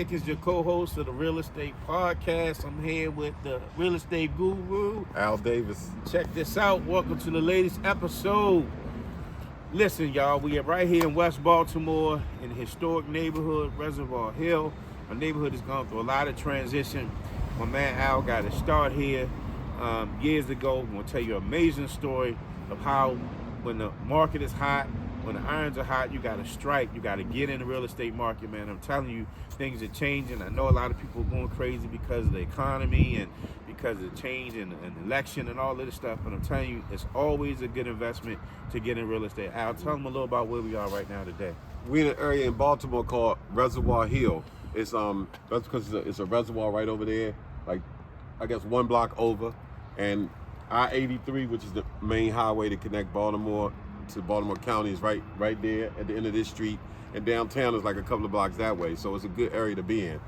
Dickens, your co-host of the Real Estate Podcast. I'm here with the real estate guru, Al Davis. Check this out. Welcome to the latest episode. Listen, y'all, we are right here in West Baltimore in the historic neighborhood, Reservoir Hill. Our neighborhood has gone through a lot of transition. My man Al got his start here years ago. I'm going to tell you an amazing story of how when the market is hot, when the irons are hot, you got to strike. You got to get in the real estate market, man. I'm telling you, things are changing. I know a lot of people are going crazy because of the economy and because of the change in the election and all of this stuff. But I'm telling you, it's always a good investment to get in real estate. Al, tell them a little about where we are right now today. We're in an area in Baltimore called Reservoir Hill. It's that's because it's a reservoir right over there, like I guess one block over, and I-83, which is the main highway to connect Baltimore to Baltimore County, is right there at the end of this street, and downtown is like a couple of blocks that way. So it's a good area to be in.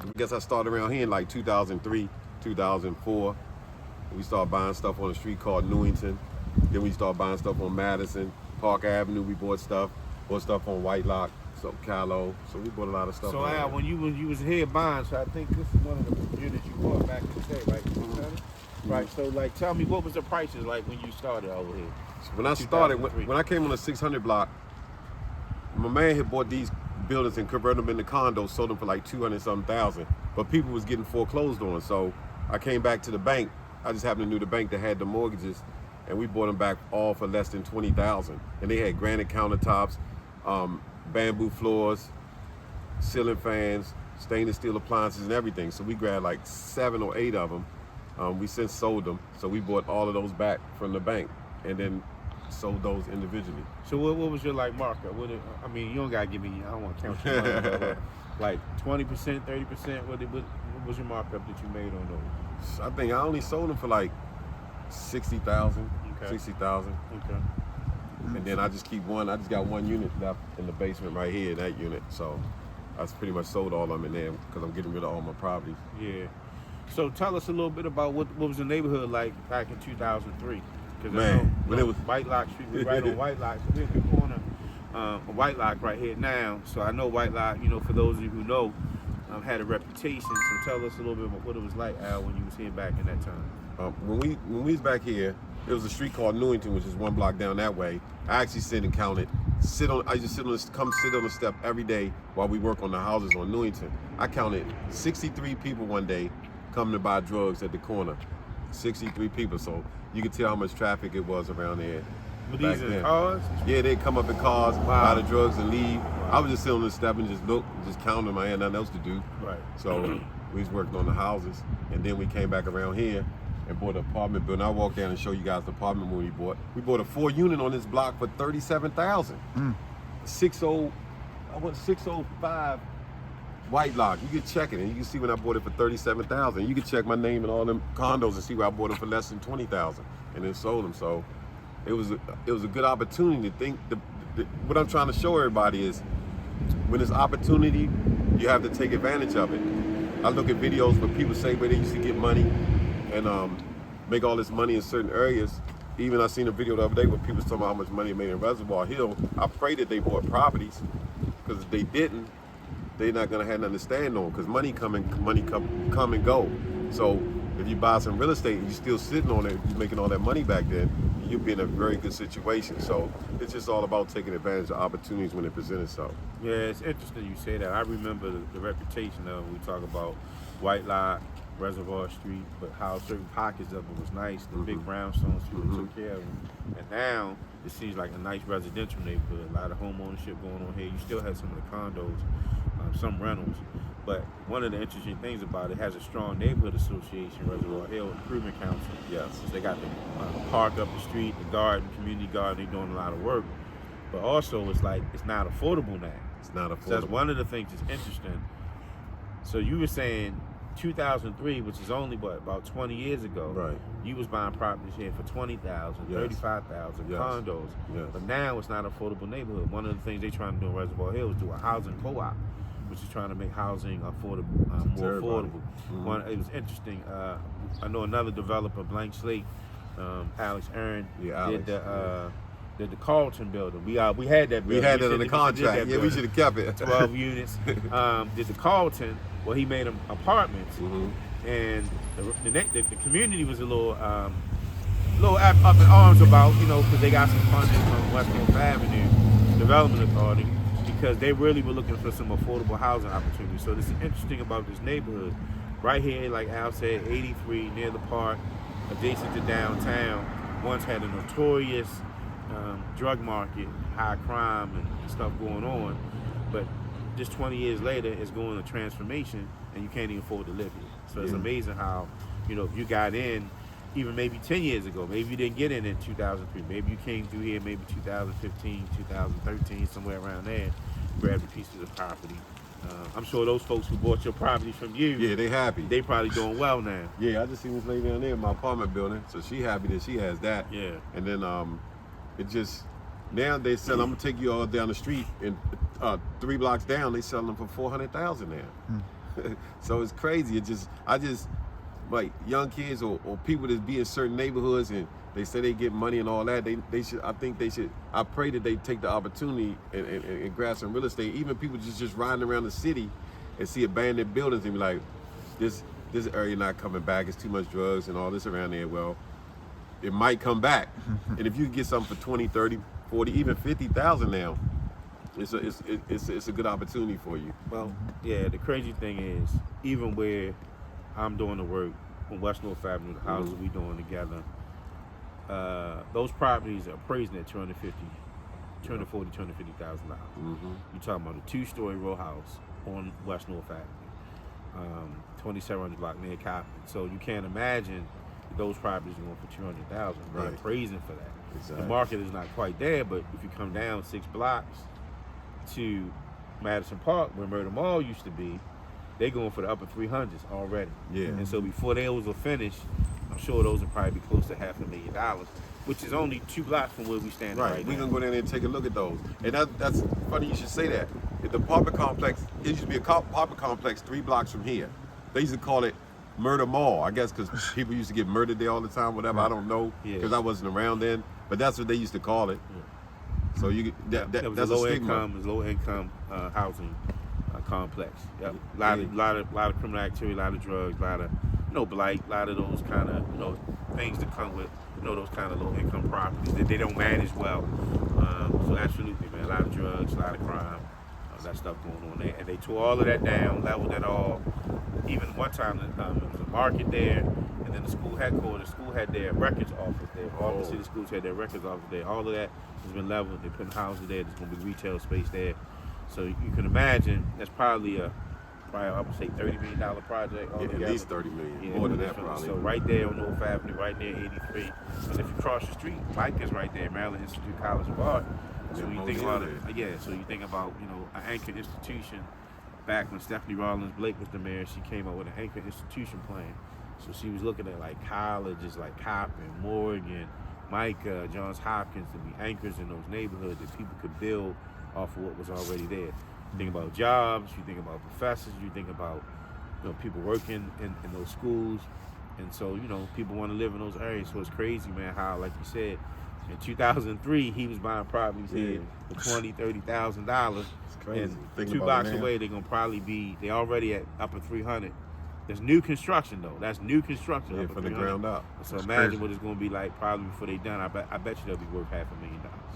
I guess I started around here in like 2003, 2004. We started buying stuff on a street called Newington. Then we started buying stuff on Madison, Park Avenue. We bought stuff on White Lock, so Callow. So we bought a lot of stuff. So Al, when you was here buying, so I think this is one of the units you bought back in the day, right? Right, so like tell me, what was the prices like when you started over here? When I started, when I came on the 600 block, my man had bought these buildings and converted them into condos, sold them for like 200-something thousand, but people was getting foreclosed on. So I came back to the bank. I just happened to know the bank that had the mortgages, and we bought them back all for less than 20,000. And they had granite countertops, bamboo floors, ceiling fans, stainless steel appliances, and everything. So we grabbed like 7 or 8 of them. We since sold them, so we bought all of those back from the bank and then sold those individually. So what was your like markup? I mean, you don't gotta give me. I don't want to count your money, but like 20%, 30%. What was your markup that you made on those? I think I only sold them for like 60,000. Okay. 60,000. Okay. And then I just keep one. I just got one unit left in the basement right here, that unit. So I pretty much sold all of them in there because I'm getting rid of all my properties. Yeah. So tell us a little bit about what was the neighborhood like back in 2003. Man, when it was White Lock Street, we're right on White Lock. So we're at the corner of White Lock right here now. So I know White Lock, for those of you who know, had a reputation. So tell us a little bit about what it was like, Al, when you was here back in that time. When we was back here, there was a street called Newington, which is one block down that way. I actually sit and counted. I just come sit on the step every day while we work on the houses on Newington. I counted 63 people one day coming to buy drugs at the corner. 63 people, so you could tell how much traffic it was around there. Were these in cars? Yeah, they'd come up in cars, buy the drugs and leave. Wow. I was just sitting on the step and just look, just count them. I had nothing else to do. Right. So we was working on the houses, and then we came back around here and bought an apartment building. I'll walk down and show you guys the apartment we bought. We bought a 4-unit on this block for $37,000. 605 White Lock. You can check it, and you can see when I bought it for $37,000. You can check my name and all them condos and see where I bought them for less than $20,000, and then sold them. So it was a good opportunity to think. What I'm trying to show everybody is when there's opportunity, you have to take advantage of it. I look at videos where people say where they used to get money and make all this money in certain areas. Even I seen a video the other day where people was talking about how much money they made in Reservoir Hill. I pray that they bought properties, because if they didn't, they're not gonna have nothing to stand on, because money come and go. So if you buy some real estate and you're still sitting on it, you're making all that money back then, you'll be in a very good situation. So it's just all about taking advantage of opportunities when they present itself. Yeah, it's interesting you say that. I remember the reputation of when we talk about White Lock, Reservoir Street, but how certain pockets of it was nice, the big brownstones people took care of them. And now it seems like a nice residential neighborhood, a lot of home ownership going on here. You still have some of the condos, some rentals, but one of the interesting things about it has a strong neighborhood association, Reservoir Hill Improvement Council. Yes. So they got the park up the street, the garden, community garden, they're doing a lot of work. But also it's like, it's not affordable now. It's not affordable. So that's one of the things that's interesting. So you were saying 2003, which is only about 20 years ago, right? You was buying properties here for $20,000, $35,000, condos. Yes. But now it's not an affordable neighborhood. One of the things they're trying to do in Reservoir Hill is do a housing co-op, which is trying to make housing affordable, more affordable. It was interesting. I know another developer, Blank Slate, Alex Aaron, did the the Carlton building. We had that building. We had that in the contract. Yeah, we should have kept it. 12 units. Did the Carlton? Well, he made them apartments, and the community was a little up in arms about, because they got some funding from West North Avenue Development Authority, because they really were looking for some affordable housing opportunities. So this is interesting about this neighborhood. Right here, like Al said, 83, near the park, adjacent to downtown, once had a notorious drug market, high crime and stuff going on. But just 20 years later, it's going a transformation, and you can't even afford to live here. So it's amazing how, if you got in, even maybe 10 years ago, maybe you didn't get in 2003, maybe you came through here maybe 2015, 2013, somewhere around there, grabbed a piece of the property. I'm sure those folks who bought your property from you, yeah, they happy. They probably doing well now. Yeah, I just seen this lady down there in my apartment building, so she happy that she has that. Yeah. And then it just, now they sell, I'm gonna take you all down the street, and 3 blocks down, they sell them for $400,000 now. So it's crazy. I just like young kids or people that be in certain neighborhoods and they say they get money and all that. They should. I pray that they take the opportunity and grab some real estate. Even people just riding around the city and see abandoned buildings and be like, this area not coming back. It's too much drugs and all this around there. Well, it might come back. And if you get something for 20, 30, 40, even 50,000 now, it's a good opportunity for you. Well, yeah. The crazy thing is, even where I'm doing the work on West North Avenue, the houses we doing together, those properties are appraising at $240,000, $250,000. You're talking about a 2-story row house on West North Avenue, 2700 block near Coppin. So you can't imagine those properties going for $200,000. They're appraising for that. Exactly. The market is not quite there, but if you come down 6 blocks to Madison Park, where Murder Mall used to be, they're going for the upper 300s already. Yeah. And so before those are finished, I'm sure those will probably be close to $500,000, which is only 2 blocks from where we stand right We're now. gonna go down there and take a look at those. And that's funny you should say that. The apartment complex, it used to be a apartment complex 3 blocks from here. They used to call it Murder Mall, I guess, because people used to get murdered there all the time, whatever. I don't know, because I wasn't around then. But that's what they used to call it. Yeah. So that's low a stigma. low income housing complex. Yep. Lot of criminal activity, a lot of drugs, a lot of blight, a lot of those kind of things that come with those kind of low income properties that they don't manage well. So absolutely, man, a lot of drugs, a lot of crime, that stuff going on there. And they tore all of that down, leveled it all. Even one time there was a market there, and then the school headquarters, the school had their records office there. All the city schools had their records office there. All of that has been leveled. They're putting houses there. There's going to be retail space there. So you can imagine that's probably I would say $30 million project. At least $30 million, more than that probably. So right there on North Avenue, right near 83. And if you cross the street, Micah's right there, Maryland Institute College of Art. So you think about it, so you think about an anchored institution. Back when Stephanie Rawlins Blake was the mayor, she came up with an anchored institution plan. So she was looking at like colleges like Coppin, Morgan, Micah, Johns Hopkins to be anchors in those neighborhoods that people could build off of what was already there. You think about jobs, you think about professors, you think about people working in those schools, and so people want to live in those areas. So it's crazy, man, how, like you said, in 2003 he was buying properties here for $20,000-$30,000. It's crazy. And 2 blocks away they're gonna probably be, they already at upper 300. There's new construction though. That's new construction from the ground up. So that's imagine what it's gonna be like probably before they done. I bet you they'll be worth $500,000.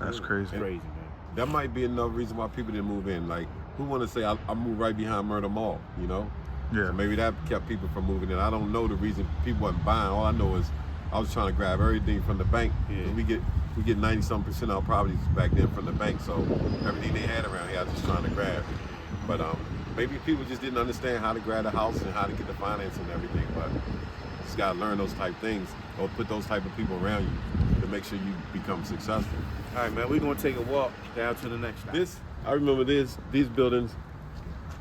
That's crazy. It's crazy, man. That might be another reason why people didn't move in. Like, who want to say I moved right behind Murder Mall, Yeah. So maybe that kept people from moving in. I don't know the reason people wasn't buying. All I know is I was trying to grab everything from the bank. Yeah. We get 90-something% of our properties back then from the bank. So everything they had around here, I was just trying to grab. But maybe people just didn't understand how to grab the house and how to get the financing and everything. But you just gotta learn those type things or put those type of people around you to make sure you become successful. All right, man, we're gonna take a walk down to the next stop. I remember these buildings.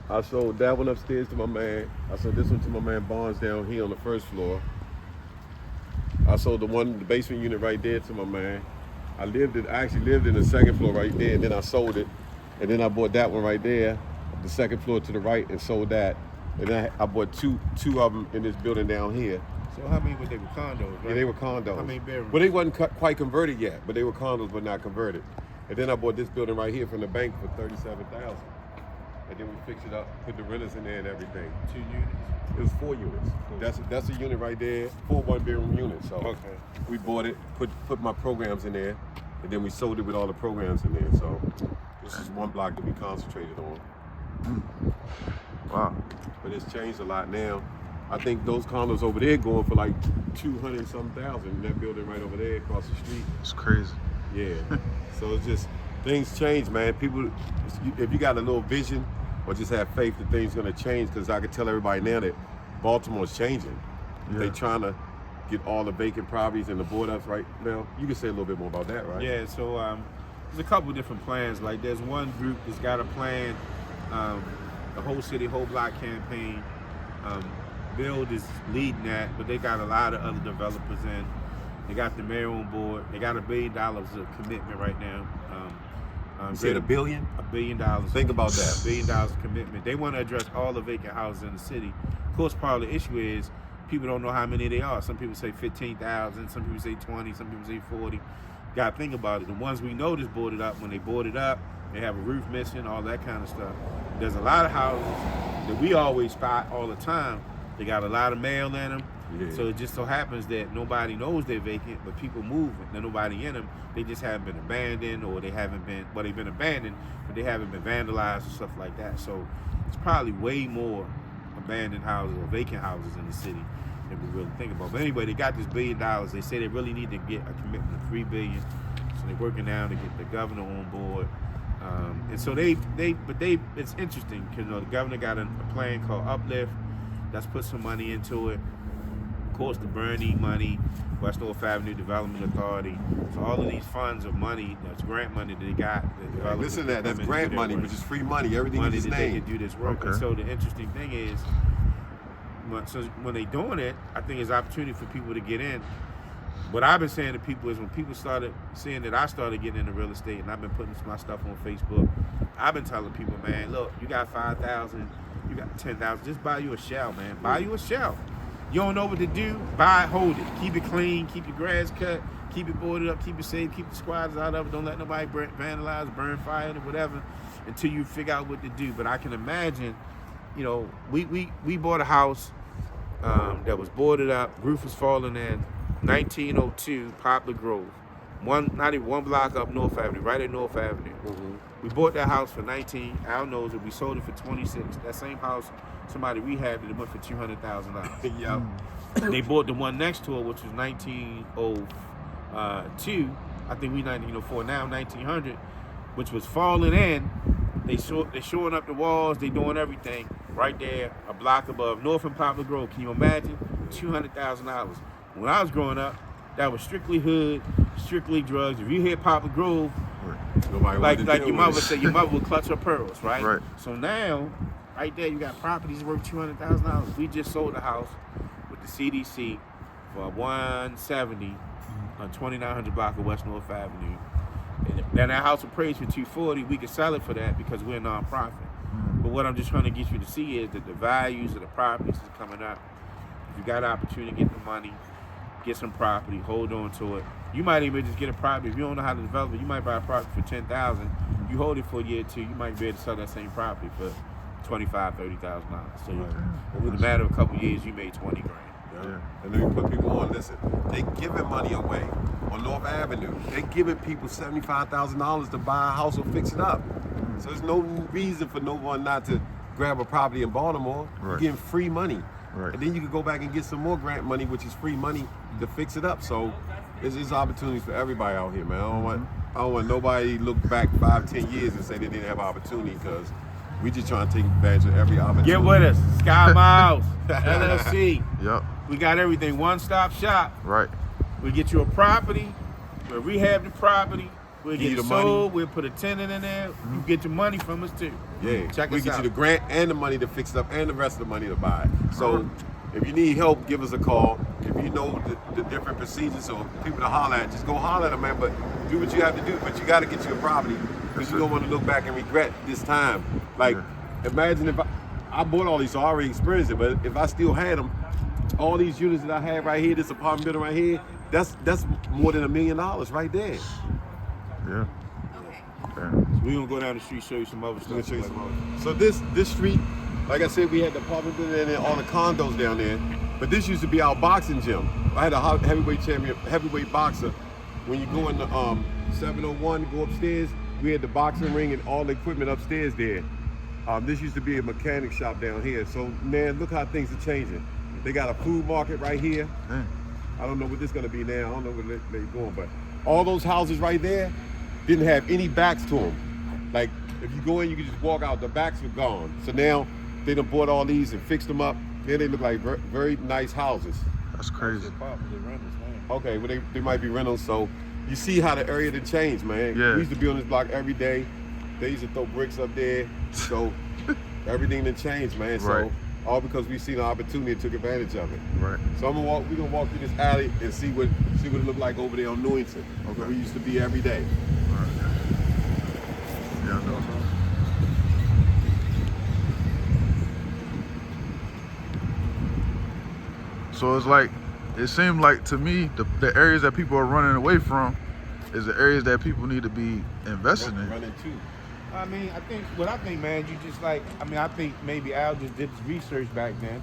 I sold that one upstairs to my man. I sold this one to my man Barnes down here on the first floor. I sold the basement unit right there to my man. I actually lived in the second floor right there, and then I sold it. And then I bought that one right there, the second floor to the right, and sold that. And then I bought two of them in this building down here. So how many were they? Were condos, right? Yeah, they were condos. How many bedrooms? But they wasn't quite converted yet. But they were condos, but not converted. And then I bought this building right here from the bank for $37,000. And then we fixed it up, put the renters in there and everything. 2 units? It was 4 units. That's a unit right there, 4 one-bedroom units. So Okay. we bought it, put my programs in there, and then we sold it with all the programs in there. So this is one block that we concentrated on. Wow. But it's changed a lot now. I think those condos over there going for like 200-something thousand in that building right over there across the street. It's crazy. Yeah. So it's just, things change, man. People, if you got a little vision or just have faith that things gonna change, because I can tell everybody now that Baltimore's changing. Yeah. They trying to get all the vacant properties and the board ups right now. You can say a little bit more about that, right? Yeah, so there's a couple different plans. Like there's one group that's got a plan, the whole city, whole block campaign. Build is leading that, but they got a lot of other developers in. They got the mayor on board. They got $1 billion of commitment right now. You said $1 billion? $1 billion. Think about that. $1 billion commitment. They want to address all the vacant houses in the city. Of course, part of the issue is people don't know how many they are. Some people say 15,000. Some people say 20. Some people say 40. Got to think about it. The ones we know that's boarded up, when they boarded up, they have a roof missing, all that kind of stuff. There's a lot of houses that we always spot all the time. They got a lot of mail in them. Yeah. So it just so happens that nobody knows they're vacant, but people move. There's nobody in them. They just haven't been abandoned, or they haven't been, well, they've been abandoned, but they haven't been vandalized or stuff like that. So it's probably way more abandoned houses or vacant houses in the city than we really think about. But anyway, they got this $1 billion. They say they really need to get a commitment of $3 billion. So they're working now to get the governor on board. And so it's interesting because the governor got a plan called Uplift. That's put some money into it. Of course, the Bernie money, West North Avenue Development Authority. So all of these funds of money, that's grant money that they got. Listen to that. That's grant money, which is free money. Everything money is that name. they can do this work. Okay. And so the interesting thing is, so when they doing it, I think it's opportunity for people to get in. What I've been saying to people is when people started seeing that I started getting into real estate and I've been putting my stuff on Facebook, I've been telling people, man, look, you got 5,000, you got 10,000, just buy you a shell, man. Buy you a shell. You don't know what to do, buy it, hold it. Keep it clean, keep your grass cut, keep it boarded up, keep it safe, keep the squatters out of it. Don't let nobody vandalize, burn, fire, or whatever until you figure out what to do. But I can imagine, we bought a house that was boarded up, roof was falling in, 1902 Poplar Grove. Not even one block up North Avenue, right at North Avenue. Mm-hmm. We bought that house for 19. Al knows it. We sold it for 26. That same house, somebody rehabbed it. It went for $200,000. Yep. They bought the one next to it, which was 1902. I think we 1904 now, 1900, which was falling in. They shoring up the walls. They doing everything right there, a block above North and Poplar Grove. Can you imagine? $200,000. When I was growing up, that was strictly hood, strictly drugs. If you hit Poplar Grove, Nobody like wanted to your deal mother with it. said, your mother would clutch her pearls, right? Right. So now, right there, you got properties worth $200,000. We just sold a house with the CDC for $170 on 2900 block of West North Avenue. And then that house appraised for $240. We could sell it for that because we're a nonprofit. But what I'm just trying to get you to see is that the values of the properties is coming up. If you got an opportunity to get the money, get some property, hold on to it. You might even just get a property. If you don't know how to develop it, you might buy a property for $10,000. You hold it for a year or two, you might be able to sell that same property for $25,000, $30,000. So in a matter of a couple of years, you made 20 grand. Yeah. And then we put people on, listen, they giving money away on North Avenue. They giving people $75,000 to buy a house or fix it up. So there's no reason for no one not to grab a property in Baltimore. Right. You're getting free money. Right. And then you can go back and get some more grant money, which is free money to fix it up. So there's opportunities for everybody out here, man. I don't want nobody to look back 5-10 years and say they didn't have opportunity, because we just trying to take advantage of every opportunity. Get with us. Sky Miles, LLC. Yep. We got everything. One-stop shop. Right. We get you a property. We'll rehab the property. We'll Give get you it the sold. money. We'll put a tenant in there. You get your money from us too. Yeah, Check we us get out. you the grant and the money to fix it up and the rest of the money to buy it. So if you need help, give us a call. If you know the different procedures or people to holler at, just go holler at them, man. But do what you have to do. But you got to get you a property, because you don't want to look back and regret this time. Like, imagine if I bought all these, so I already experienced it. But if I still had them, all these units that I have right here, this apartment building right here, that's more than $1 million right there. Yeah. So we're gonna go down the street, show you some other stuff. So this street, like I said, we had the apartment building and then all the condos down there. But this used to be our boxing gym. I had a heavyweight boxer. When you go in the 701 to go upstairs, we had the boxing ring and all the equipment upstairs there. This used to be a mechanic shop down here. So man, look how things are changing. They got a food market right here. I don't know what this is gonna be now. I don't know where they're going, but all those houses right there didn't have any backs to them. Like if you go in, you can just walk out. The backs were gone. So now they done bought all these and fixed them up. Then they look like very nice houses. That's crazy. Okay, well they might be rentals. So you see how the area done changed, man. Yeah. We used to be on this block every day. They used to throw bricks up there. So everything done changed, man. So Right. all because we seen an opportunity and took advantage of it. Right. So we're gonna walk through this alley and see what it looked like over there on Newington. Okay. Where we used to be every day. Yeah, I know. So it's like, it seemed like to me, the areas that people are running away from is the areas that people need to be investing in. Running too. I mean, I think, man, you just like, I think maybe Al just did his research back then.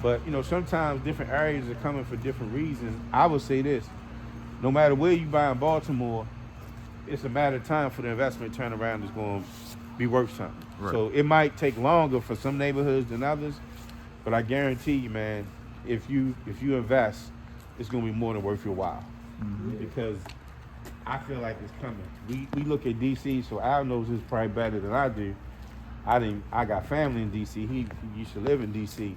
But, you know, sometimes different areas are coming for different reasons. I would say this, no matter where you buy in Baltimore, it's a matter of time for the investment turnaround is going to be worth something. Right. So it might take longer for some neighborhoods than others, but I guarantee you, man, if you invest, it's going to be more than worth your while. Because I feel like it's coming. We look at DC, so Al knows this probably better than I do. I got family in DC. He used to live in DC.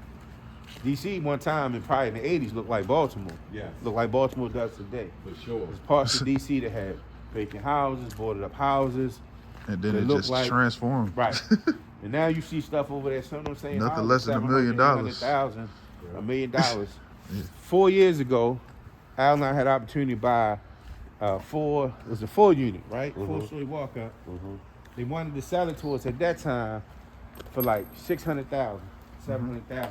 DC one time in probably in the 80s looked like Baltimore. Yeah. Looked like Baltimore does today. For sure. There's parts of DC that had vacant houses, boarded up houses. And then They it look just like- transformed. Right. And now you see stuff over there, some of them saying Nothing less than $1 million. $100,000, $1 million. 4 years ago, Al and I had the opportunity to buy it was a 4-unit, right? 4-story walk-up. They wanted to sell it to us at that time for like $600,000, $700,000.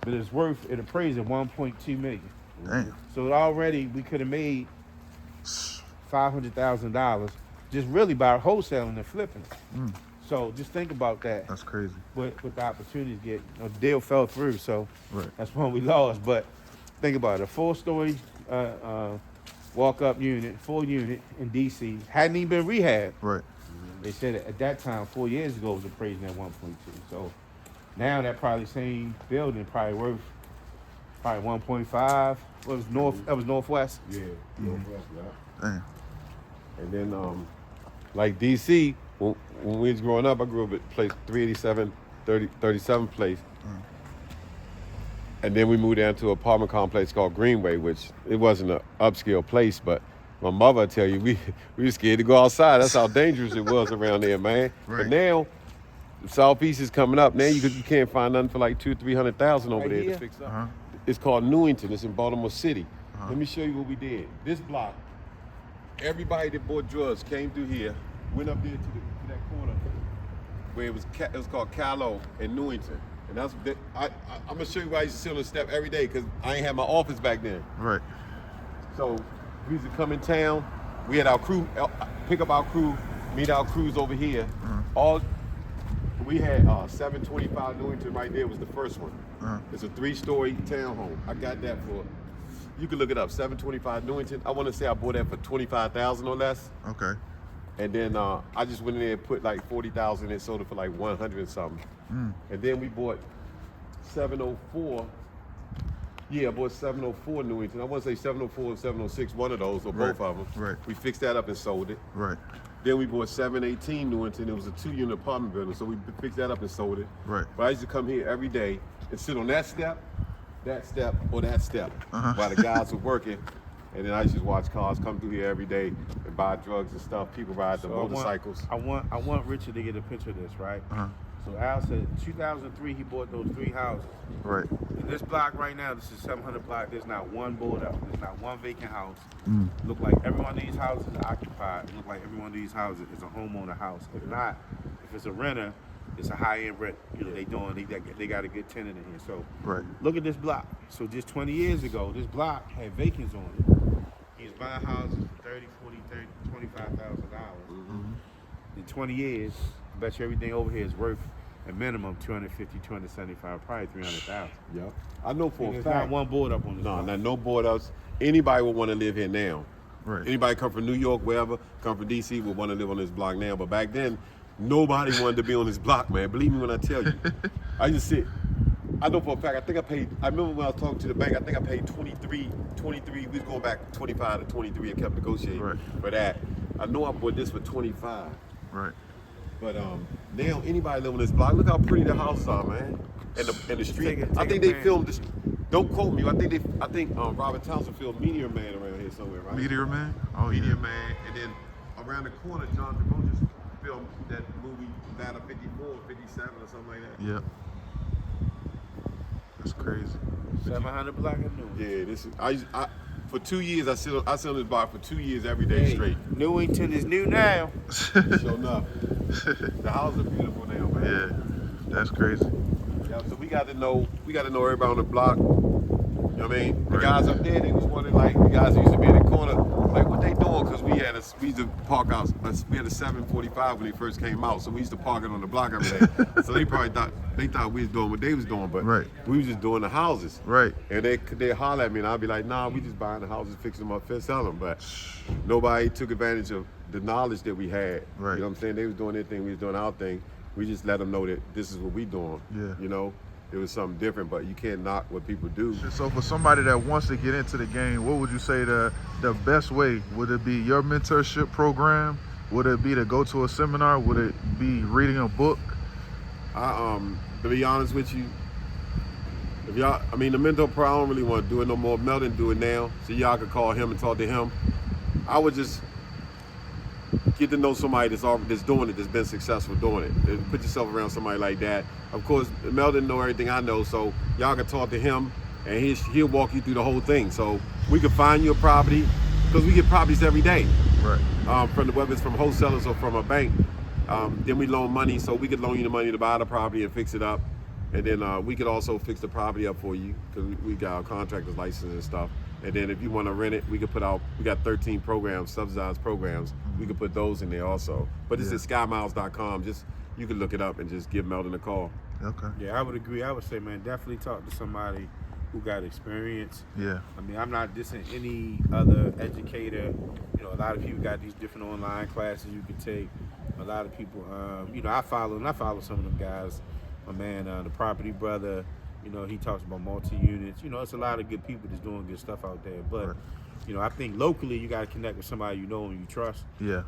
But it appraised at $1.2 million. Damn. So already we could have made $500,000 just really by wholesaling and flipping it. So just think about that. That's crazy. With the opportunities the deal fell through, so Right. that's when we lost. But think about it, a 4-story walk-up unit, 4-unit in DC, hadn't even been rehabbed. Right. They said at that time, 4 years ago, it was appraised at 1.2. So now that probably same building probably worth 1.5. What was north? That was Northwest. Yeah. Northwest, yeah. Damn. And then, like DC, when we was growing up, I grew up at place 387, 37th place. And then we moved down to an apartment complex called Greenway, which it wasn't an upscale place, but my mother would tell you, we were scared to go outside. That's how dangerous it was around there, man. Right. But now, the Southeast is coming up. Now you can't find nothing for like $200,000-300,000 over Right there here? to fix up. Uh-huh. It's called Newington. It's in Baltimore City. Let me show you what we did. This block, everybody that bought drugs came through here, went up there to that corner where it was called Callow and Newington. And I'm gonna show you why I used to sit on the step every day because I ain't had my office back then. Right. So we used to come in town. We had our crew, pick up our crew, meet our crews over here. We had 725 Newington right there was the first one. It's a 3-story townhome. I got that for, you can look it up, 725 Newington. I want to say I bought that for $25,000 or less. Okay. And then I just went in there and put like $40,000 and sold it for like 100 and something. And then we bought 704. Yeah, I bought 704 Newington. I want to say 704 and 706, one of those, or both of them. Right. We fixed that up and sold it. Right. Then we bought 718 Newington. It was a 2-unit apartment building, so we fixed that up and sold it. Right. But I used to come here every day and sit on that step, or that step, while the guys were working. And then I used to watch cars come through here every day and buy drugs and stuff. People ride the motorcycles. I want Richard to get a picture of this, right? So Al said 2003 he bought those 3 houses. Right. In this block right now, this is 700 block. There's not one board up. There's not one vacant house. Look like every one of these houses are occupied. Look like every one of these houses is a homeowner house. If not, if it's a renter, it's a high-end rent. You know, they got a good tenant in here. So Right. look at this block. So just 20 years ago, this block had vacants on it. He was buying houses for $30,000, $40,000, $25,000. Mm-hmm. In 20 years, I bet you everything over here is worth a minimum 250, 275, probably 300,000. Yep. I know for a There's fact. not one board up on this No, block. not no board ups. Anybody would want to live here now. Right. Anybody come from New York, wherever, come from DC, would want to live on this block now. But back then, nobody wanted to be on this block, man. Believe me when I tell you. I know for a fact, I remember when I was talking to the bank, I think I paid 23, we was going back 25 to 23 and kept negotiating for that. I know I bought this for 25. Right. But now anybody live on this block, look how pretty the houses are, man. And the street. I think they filmed this. Don't quote me. I think Robert Townsend filmed Meteor Man around here somewhere, right? Meteor Man? Oh, yeah. Meteor Man. And then around the corner, John DeRosa filmed that movie Ladder 54 or 57 or something like that. Yep. That's crazy. 700 block of New. Yeah, this is I for 2 years I sit on this block for 2 years every day straight. Newington is new now. Sure enough. The houses are beautiful now, man. Yeah, that's crazy. Yeah, so we got to know everybody on the block. You know what I mean? The Right. guys up there, they was wondering, like, the guys that used to be in the corner, like, what they doing? Because we used to park out, we had a 745 when they first came out, so we used to park it on the block every day. So they probably thought we was doing what they was doing, but Right. we was just doing the houses. Right. And they holler at me, and I'd be like, nah, we just buying the houses, fixing them up, sell them. But nobody took advantage of the knowledge that we had. Right. You know what I'm saying? They was doing their thing, we was doing our thing. We just let them know that this is what we doing. Yeah. You know? It was something different, but you can't knock what people do. So for somebody that wants to get into the game, what would you say the best way? Would it be your mentorship program? Would it be to go to a seminar? Would it be reading a book? To be honest with you, the mentor pro, I don't really want to do it no more. Meldon do it now, so y'all could call him and talk to him. I would just get to know somebody that's doing it, that's been successful doing it. And put yourself around somebody like that. Of course, Meldon know everything I know, so y'all can talk to him, and he'll walk you through the whole thing. So we can find you a property, because we get properties every day. Right. Whether it's from wholesalers or from a bank. Then we loan money, so we could loan you the money to buy the property and fix it up. And then we could also fix the property up for you, because we got our contractor's license and stuff. And then if you want to rent it, we got 13 programs, subsidized programs. We could put those in there also. But it's at skymiles.com. You can look it up and just give Meldon a call. Okay. Yeah, I would agree. I would say, man, definitely talk to somebody who got experience. Yeah. I mean, I'm not dissing any other educator. You know, a lot of people got these different online classes you can take. A lot of people, I follow some of them guys. My man, the Property Brother, he talks about multi-units. It's a lot of good people that's doing good stuff out there. But, Right. I think locally you got to connect with somebody you know and you trust. Yeah.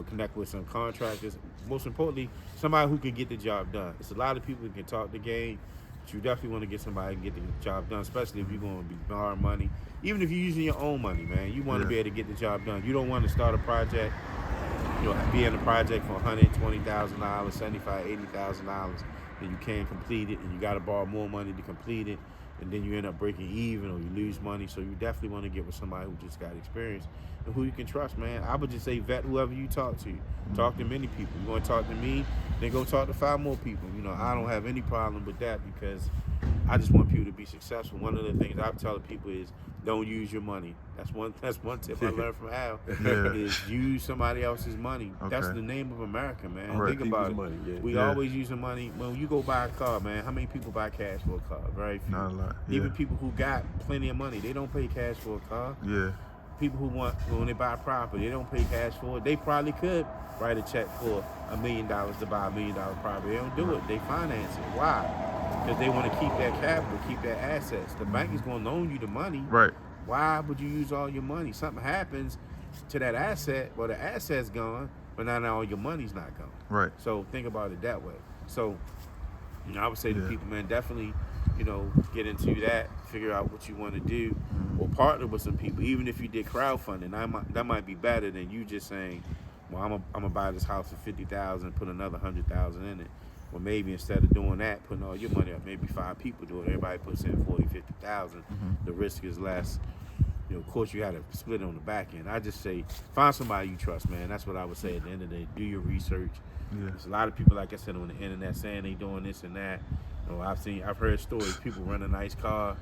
Connect with some contractors. Most importantly, somebody who can get the job done. It's a lot of people who can talk the game, but you definitely want to get somebody who can get the job done, especially if you're going to be borrowing money. Even if you're using your own money, man, you want to be able to get the job done. You don't want to start a project, be in a project for $120,000, $75,000, $80,000, and you can't complete it, and you got to borrow more money to complete it, and then you end up breaking even or you lose money. So you definitely want to get with somebody who just got experience and who you can trust, man. I would just say vet whoever you talk to. Talk to many people. You want to talk to me, then go talk to 5 more people. I don't have any problem with that, because I just want people to be successful. One of the things I tell people is don't use your money. That's one tip I learned from Al. Is use somebody else's money. Okay. That's the name of America, man. Right. Think about it. Money, yeah. We always using money. When you go buy a car, man, how many people buy cash for a car? Very few. Not a lot. Even Yeah. people who got plenty of money, they don't pay cash for a car. Yeah. People who when they buy property, they don't pay cash for it. They probably could write a check for $1 million to buy $1 million property. They don't do it. They finance it. Why? Because they want to keep that capital, keep their assets. The bank is going to loan you the money. Right. Why would you use all your money? Something happens to that asset, well, the asset's gone, but now all your money's not gone. Right. So think about it that way. So, I would say to people, man, definitely, get into that, figure out what you want to do, or partner with some people. Even if you did crowdfunding, that might be better than you just saying, well, I'm gonna buy this house for $50,000, put another $100,000 in it. Well, maybe instead of doing that, putting all your money up, maybe 5 people do it. Everybody puts in $40,000, $50,000. The risk is less. of course, you had to split it on the back end. I just say find somebody you trust, man. That's what I would say at the end of the day. Do your research. Yeah. There's a lot of people, like I said, on the internet saying they doing this and that. I've heard stories. People run a nice car,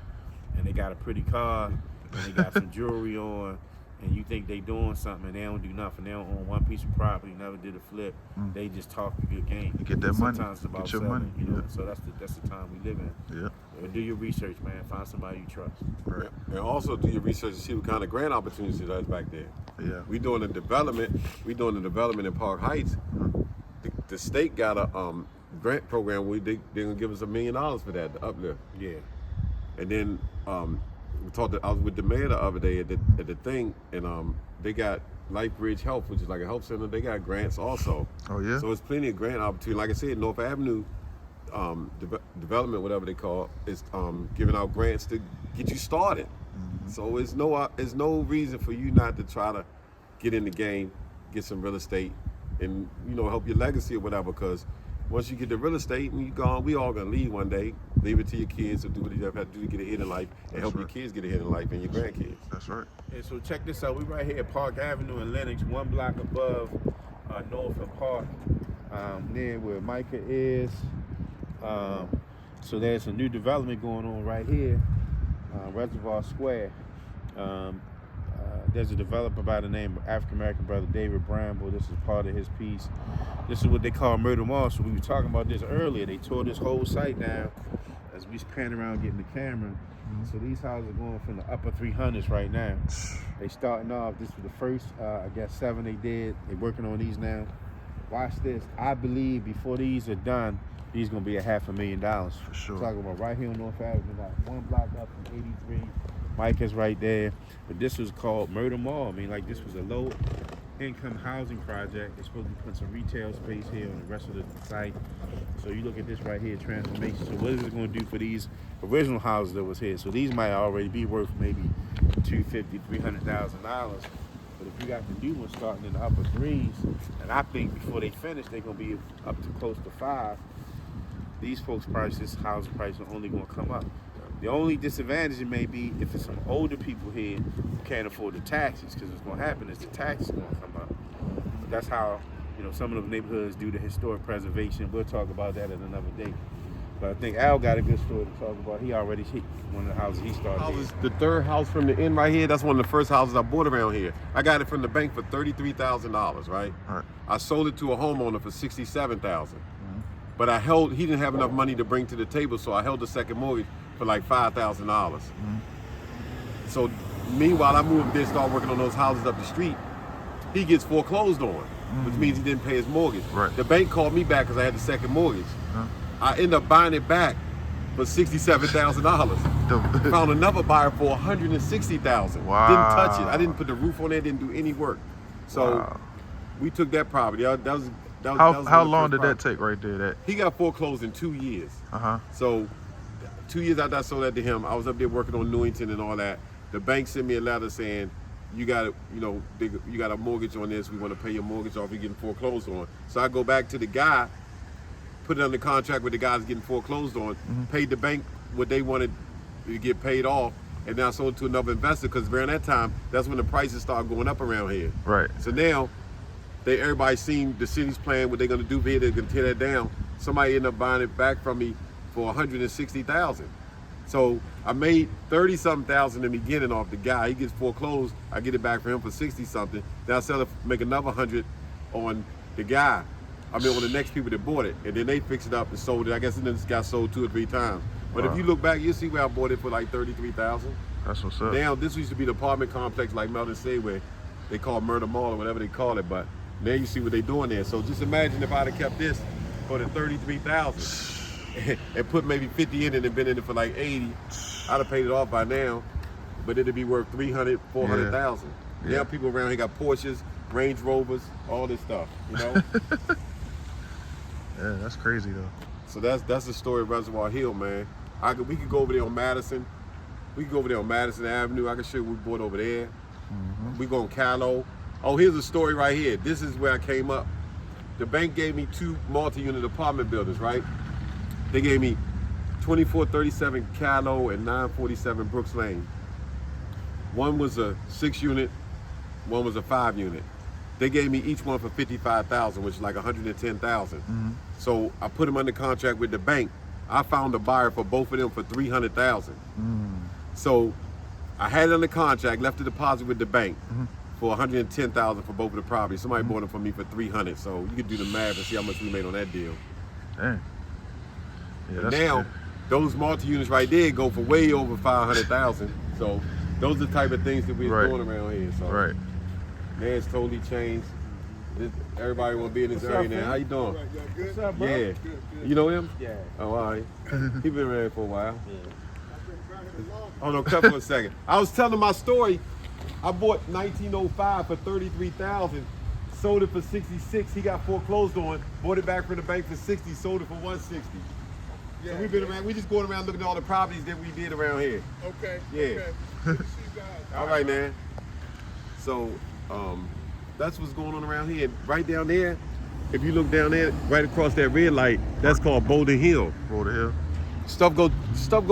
and they got a pretty car, and they got some jewelry on, and you think they doing something, and they don't do nothing. They don't own one piece of property, never did a flip. They just talk a good game. You get that money. Sometimes it's about Get your selling, money. Yeah. So that's the time we live in. Yeah. Do your research, man. Find somebody you trust. Right. And also do your research to see what kind of grant opportunities there's back there. Yeah. We doing the development in Park Heights. The state got a grant program where they're gonna give us $1 million for that, the uplift. Yeah. And then I was with the mayor the other day at the thing, and they got Life Bridge Health, which is like a health center. They got grants also. Oh yeah. So it's plenty of grant opportunity. Like I said, North Avenue Development, whatever they call it, is giving out grants to get you started. So it's no reason for you not to try to get in the game, get some real estate, and help your legacy or whatever. Because once you get the real estate and you gone, we all gonna leave one day. Leave it to your kids to do what you have to do to get ahead in life, and help your kids get ahead in life and your grandkids. That's right. And so check this out. We right here at Park Avenue in Lenox, 1 block above Norfolk Park, near where Micah is. So there's a new development going on right here, Reservoir Square. There's a developer by the name of African-American brother David Bramble. This is part of his piece. This is what they call Murder Mall. So we were talking about this earlier. They tore this whole site down as we pan around getting the camera. So these houses are going from the upper 300s right now. They starting off, this was the first, 7 they did. They're working on these now. Watch this. I believe before these are done, these gonna be $500,000. For sure. We're talking about right here on North Avenue, like 1 block up from 83. Mike is right there. But this was called Murder Mall. I mean, like, this was a low income housing project. They're supposed to put some retail space here on the rest of the site. So you look at this right here, transformation. So what is it going to do for these original houses that was here? So these might already be worth maybe $250,000, $300,000. But if you got the new ones starting in the upper 3s, and I think before they finish, they're going to be up to close to 5. These folks' prices, housing prices, are only going to come up. The only disadvantage it may be if it's some older people here who can't afford the taxes, because what's going to happen is the taxes are going to come up. But that's how, some of those neighborhoods do the historic preservation. We'll talk about that at another day. But I think Al got a good story to talk about. He already hit one of the houses he started. The third house from the end right here, that's one of the first houses I bought around here. I got it from the bank for $33,000, right? Right. I sold it to a homeowner for $67,000. But he didn't have enough money to bring to the table, so I held the second mortgage for like $5,000. So meanwhile, I moved there, start working on those houses up the street. He gets foreclosed on, which means he didn't pay his mortgage. Right. The bank called me back because I had the second mortgage. I ended up buying it back for $67,000. Found another buyer for $160,000. Wow. Didn't touch it. I didn't put the roof on it. Didn't do any work. So we took that property. How long did that take right there? He got foreclosed in 2 years. So 2 years after I sold that to him, I was up there working on Newington and all that. The bank sent me a letter saying, you got a mortgage on this. We want to pay your mortgage off. You're getting foreclosed on. So I go back to the guy, put it under contract with the guys getting foreclosed on, paid the bank what they wanted to get paid off, and then I sold it to another investor because around that time, that's when the prices started going up around here. Right. So now, everybody's seen the city's plan, what they're going to do here, they're going to tear that down. Somebody ended up buying it back from me for $160,000. So I made 30-something thousand in the beginning off the guy. He gets foreclosed. I get it back for him for 60-something. Then I sell it, make another 100 on the guy. On the next people that bought it, and then they fixed it up and sold it. I guess it just got sold 2 or 3 times. But if you look back, you'll see where I bought it for like $33,000. That's what's up. Now this used to be the apartment complex, like Meldon said, where they call Murder Mall or whatever they call it. But now you see what they're doing there. So just imagine if I'd have kept this for the $33,000 and put maybe 50 in it and been in it for like 80, I'd have paid it off by now. But it'd be worth 300, 400,000. Yeah. Now people around here got Porsches, Range Rovers, all this stuff. Yeah, that's crazy though. So that's the story of Reservoir Hill, man. We could go over there on Madison. We could go over there on Madison Avenue. I can show you what we bought over there. We go on Callow. Oh, here's a story right here. This is where I came up. The bank gave me 2 multi-unit apartment buildings, right? They gave me 2437 Callow and 947 Brooks Lane. One was a 6-unit, one was a 5-unit. They gave me each one for $55,000, which is like $110,000. So I put them under contract with the bank. I found a buyer for both of them for $300,000. So I had it under contract, left the deposit with the bank for $110,000 for both of the properties. Somebody bought them for me for $300,000. So you can do the math and see how much we made on that deal. Dang. Yeah, But that's now, good. those multi-units right there go for way over $500,000. So those are the type of things that we're doing around here. So Right. man, it's totally changed. Everybody want to be in this area now. How you doing? What's up, bro? Yeah. You know him? Yeah. Oh, all right. He been around for a while. Hold on, cut for a second. I was telling my story. I bought 1905 for $33,000, sold it for $66. He got foreclosed on, bought it back from the bank for $60, sold it for $160. So we've been around. We just going around looking at all the properties that we did around here. Okay. Yeah. Okay. Good to see you guys. All right, man. So that's what's going on around here. Right down there, if you look down there, right across that red light, that's called Bolden Hill. Bolden Hill. Stuff go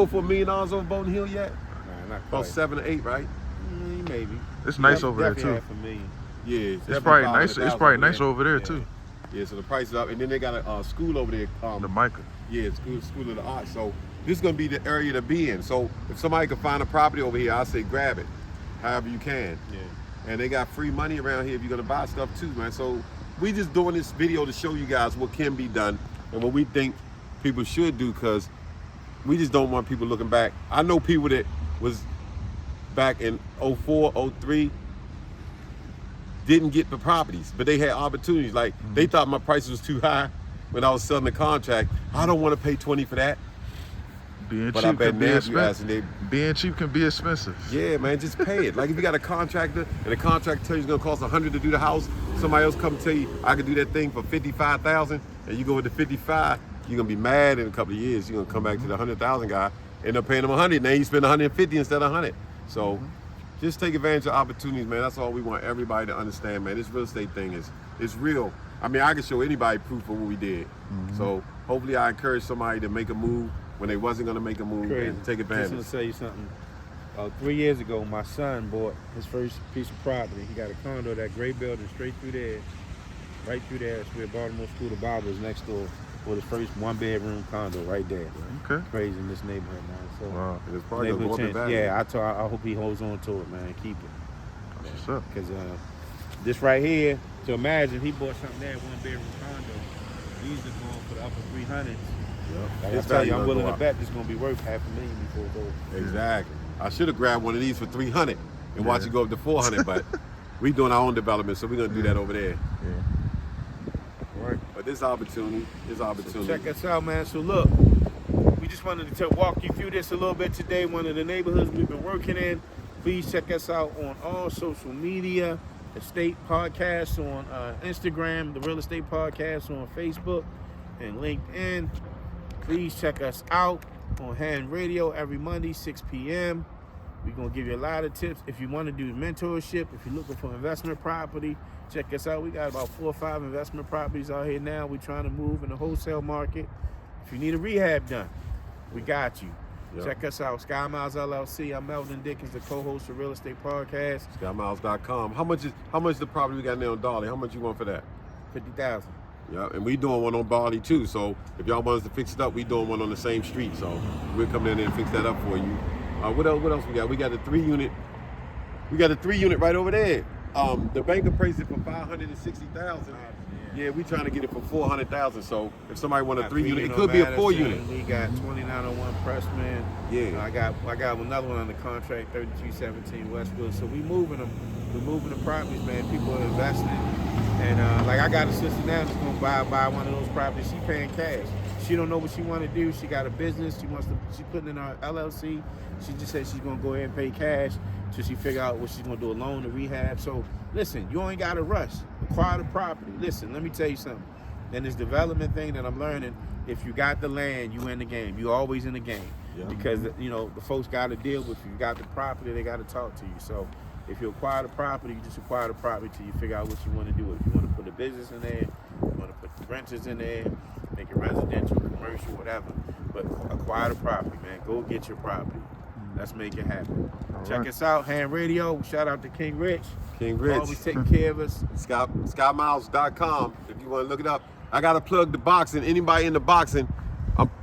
for $1 million over Bolden Hill yet? Nah, not About quite. 7 or 8, right? Maybe. It's nice over there Definitely too. half a million. Yeah, It's probably nice. It's probably nice over there Yeah. too. Yeah, so the price is up, and then they got a school over there. The Micah. Yeah, school of the arts. So this is gonna be the area to be in. So if somebody can find a property over here, I say grab it, however you can. Yeah. And they got free money around here if you're gonna buy stuff too, man. So we just doing this video to show you guys what can be done and what we think people should do, because we just don't want people looking back. I know people that was back in 04, 03, didn't get the properties, but they had opportunities. Like they thought my price was too high when I was selling the contract. I don't want to pay 20 for that. Being But I cheap bet can be now if you ask expensive. them, Being cheap can be expensive. yeah, man, just pay it. Like if you got a contractor and the contractor tells you it's gonna cost $100 to do the house, somebody else come tell you I could do that thing for $55,000, and you go with the 55, you're gonna be mad in a couple of years. You're gonna come back to the 100,000 guy, end up paying him 100, now you spend 150 instead of 100. So just take advantage of opportunities, man. That's all we want everybody to understand, man. This real estate thing is real. I mean, I can show anybody proof of what we did. So hopefully I encourage somebody to make a move when they wasn't gonna make a move Crazy. and take Just advantage. want to tell you something. 3 years ago, my son bought his first piece of property. He got a condo, that gray building straight through there, right through there. It's where Baltimore School of Bible is next door. With his first 1-bedroom condo right there. Okay. Crazy in this neighborhood, man. So Wow. And it's probably gonna go neighborhood up in change. value. Yeah, I hope he holds on to it, man. Keep it. What's up? Because this right here, to imagine he bought something there, 1-bedroom condo. These are going for the upper 300s. Like I It's tell you, value I'm gonna willing go to up. bet this is going to be worth $500,000 before it goes. Exactly. I should have grabbed one of these for 300 and watch Yeah. it go up to 400, but we doing our own development, so we're gonna do that over there. Yeah. Right. But this opportunity, Check us out, man. So look, we just wanted to walk you through this a little bit today. One of the neighborhoods we've been working in. Please check us out on all social media. Estate Podcast on Instagram, the Real Estate Podcast on Facebook and LinkedIn. Please check us out on Hand Radio every Monday, 6 p.m. We're going to give you a lot of tips. If you want to do mentorship, if you're looking for investment property, check us out. We got about 4 or 5 investment properties out here now. We're trying to move in the wholesale market. If you need a rehab done, we got you. Yep. Check us out, Sky Miles LLC. I'm Meldon Dickens, the co-host of Real Estate Podcast. SkyMiles.com. How much the property we got now on Dolly? How much you want for that? $50,000. Yeah, and we doing one on Barley too. So if y'all want us to fix it up, we doing one on the same street. So we'll come in there and fix that up for you. What else we got? We got a 3-unit. We got a 3-unit right over there. The bank appraised it for $560,000. Yeah, we trying to get it for $400,000. So if somebody want a 3-unit, it could be a 4-unit. We got 2901 Pressman. Yeah. I got another one on the contract, 3217 Westwood. So we moving them. We're moving the properties, man. People are investing. And like I got a sister now that's gonna buy one of those properties. She paying cash. She don't know what she want to do. She got a business. She's putting in her LLC. She just said she's gonna go ahead and pay cash till she figure out what she's gonna do, a loan to rehab. So listen, you ain't gotta rush. Acquire the property. Listen, let me tell you something. And this development thing that I'm learning, if you got the land, you in the game. You always in the game. Yeah. Because the folks got to deal with you. You got the property, they got to talk to you. So if you acquire the property, you just acquire the property till you figure out what you want to do. If you want to put a business in there, you want to put the renters in there, make it residential, commercial, whatever. But acquire the property, man. Go get your property. Let's make it happen. All Check right. us out, Hand Radio. Shout out to King Rich. King Rich. Always taking care of us. SkyMiles.com if you want to look it up. I got to plug the boxing. Anybody in the boxing,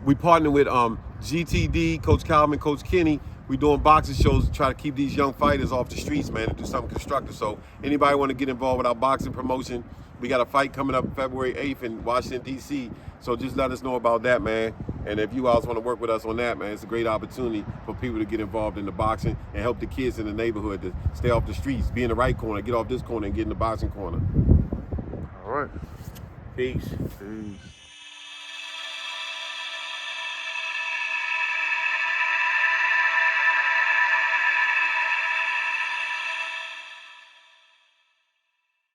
we partner with GTD, Coach Calvin, Coach Kenny. We doing boxing shows to try to keep these young fighters off the streets, man, and do something constructive. So anybody want to get involved with our boxing promotion, we got a fight coming up February 8th in Washington, D.C. So just let us know about that, man. And if you guys want to work with us on that, man, it's a great opportunity for people to get involved in the boxing and help the kids in the neighborhood to stay off the streets, be in the right corner, get off this corner and get in the boxing corner. All right. Peace. Peace.